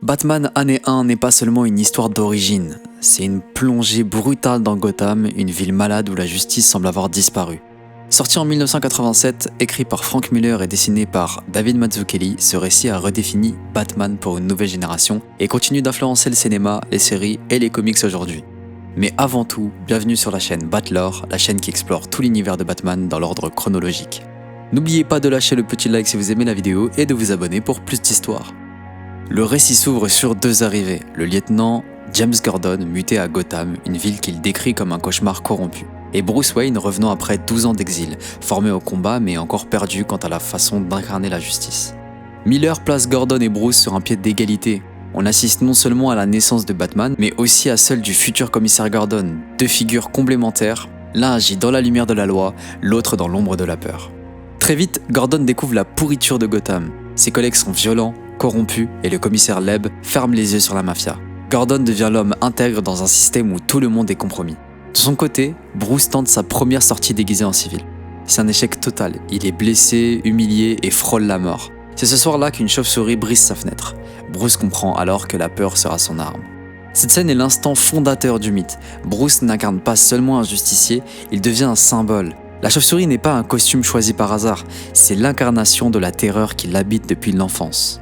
Batman Année 1 n'est pas seulement une histoire d'origine, c'est une plongée brutale dans Gotham, une ville malade où la justice semble avoir disparu. Sorti en 1987, écrit par Frank Miller et dessiné par David Mazzucchelli, ce récit a redéfini Batman pour une nouvelle génération et continue d'influencer le cinéma, les séries et les comics aujourd'hui. Mais avant tout, bienvenue sur la chaîne Batlore, la chaîne qui explore tout l'univers de Batman dans l'ordre chronologique. N'oubliez pas de lâcher le petit like si vous aimez la vidéo et de vous abonner pour plus d'histoires. Le récit s'ouvre sur deux arrivées, le lieutenant James Gordon muté à Gotham, une ville qu'il décrit comme un cauchemar corrompu, et Bruce Wayne revenant après 12 ans d'exil, formé au combat mais encore perdu quant à la façon d'incarner la justice. Miller place Gordon et Bruce sur un pied d'égalité. On assiste non seulement à la naissance de Batman, mais aussi à celle du futur commissaire Gordon, deux figures complémentaires, l'un agit dans la lumière de la loi, l'autre dans l'ombre de la peur. Très vite, Gordon découvre la pourriture de Gotham. Ses collègues sont violents, corrompu et le commissaire Leb ferme les yeux sur la mafia. Gordon devient l'homme intègre dans un système où tout le monde est compromis. De son côté, Bruce tente sa première sortie déguisée en civil. C'est un échec total, il est blessé, humilié et frôle la mort. C'est ce soir-là qu'une chauve-souris brise sa fenêtre. Bruce comprend alors que la peur sera son arme. Cette scène est l'instant fondateur du mythe. Bruce n'incarne pas seulement un justicier, il devient un symbole. La chauve-souris n'est pas un costume choisi par hasard, c'est l'incarnation de la terreur qui l'habite depuis l'enfance.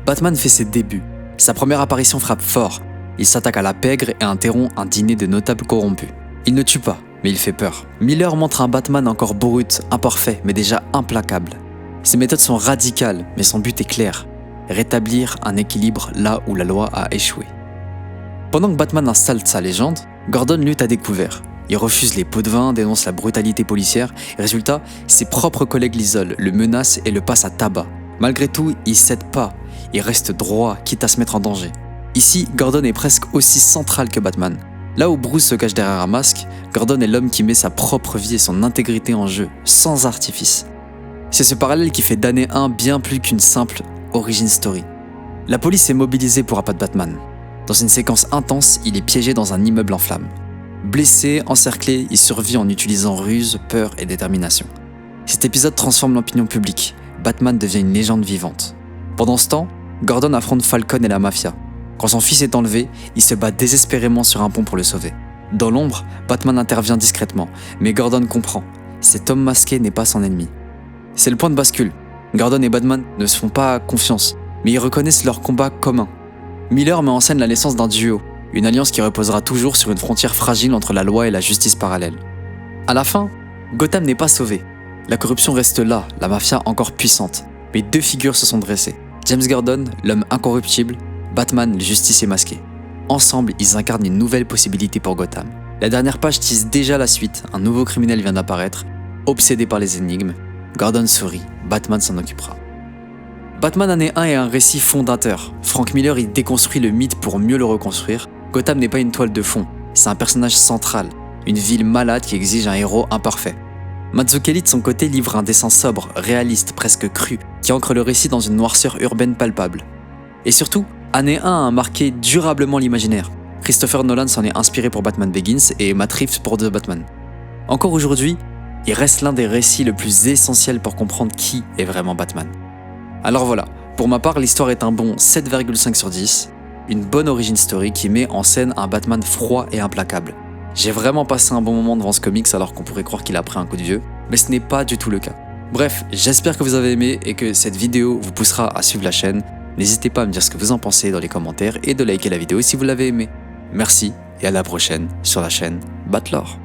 Batman fait ses débuts. Sa première apparition frappe fort. Il s'attaque à la pègre et interrompt un dîner de notables corrompus. Il ne tue pas, mais il fait peur. Miller montre un Batman encore brut, imparfait, mais déjà implacable. Ses méthodes sont radicales, mais son but est clair. Rétablir un équilibre là où la loi a échoué. Pendant que Batman installe sa légende, Gordon lutte à découvert. Il refuse les pots de vin, dénonce la brutalité policière. Résultat, ses propres collègues l'isolent, le menacent et le passent à tabac. Malgré tout, il cède pas. Il reste droit, quitte à se mettre en danger. Ici, Gordon est presque aussi central que Batman. Là où Bruce se cache derrière un masque, Gordon est l'homme qui met sa propre vie et son intégrité en jeu, sans artifice. C'est ce parallèle qui fait d'Année 1 bien plus qu'une simple origin story. La police est mobilisée pour abattre Batman. Dans une séquence intense, il est piégé dans un immeuble en flammes. Blessé, encerclé, il survit en utilisant ruse, peur et détermination. Cet épisode transforme l'opinion publique. Batman devient une légende vivante. Pendant ce temps, Gordon affronte Falcon et la mafia. Quand son fils est enlevé, il se bat désespérément sur un pont pour le sauver. Dans l'ombre, Batman intervient discrètement, mais Gordon comprend. Cet homme masqué n'est pas son ennemi. C'est le point de bascule. Gordon et Batman ne se font pas confiance, mais ils reconnaissent leur combat commun. Miller met en scène la naissance d'un duo, une alliance qui reposera toujours sur une frontière fragile entre la loi et la justice parallèle. À la fin, Gotham n'est pas sauvé. La corruption reste là, la mafia encore puissante, mais deux figures se sont dressées. James Gordon, l'homme incorruptible, Batman, le justicier masqué. Ensemble, ils incarnent une nouvelle possibilité pour Gotham. La dernière page tease déjà la suite, un nouveau criminel vient d'apparaître, obsédé par les énigmes. Gordon sourit, Batman s'en occupera. Batman Année 1 est un récit fondateur. Frank Miller y déconstruit le mythe pour mieux le reconstruire. Gotham n'est pas une toile de fond, c'est un personnage central, une ville malade qui exige un héros imparfait. Mazzucchelli de son côté livre un dessin sobre, réaliste, presque cru, qui ancre le récit dans une noirceur urbaine palpable. Et surtout, Année 1 a marqué durablement l'imaginaire. Christopher Nolan s'en est inspiré pour Batman Begins et Matt Reeves pour The Batman. Encore aujourd'hui, il reste l'un des récits le plus essentiels pour comprendre qui est vraiment Batman. Alors voilà, pour ma part, l'histoire est un bon 7,5 sur 10, une bonne origin story qui met en scène un Batman froid et implacable. J'ai vraiment passé un bon moment devant ce comics alors qu'on pourrait croire qu'il a pris un coup de vieux, mais ce n'est pas du tout le cas. Bref, j'espère que vous avez aimé et que cette vidéo vous poussera à suivre la chaîne. N'hésitez pas à me dire ce que vous en pensez dans les commentaires et de liker la vidéo si vous l'avez aimé. Merci et à la prochaine sur la chaîne Batlore.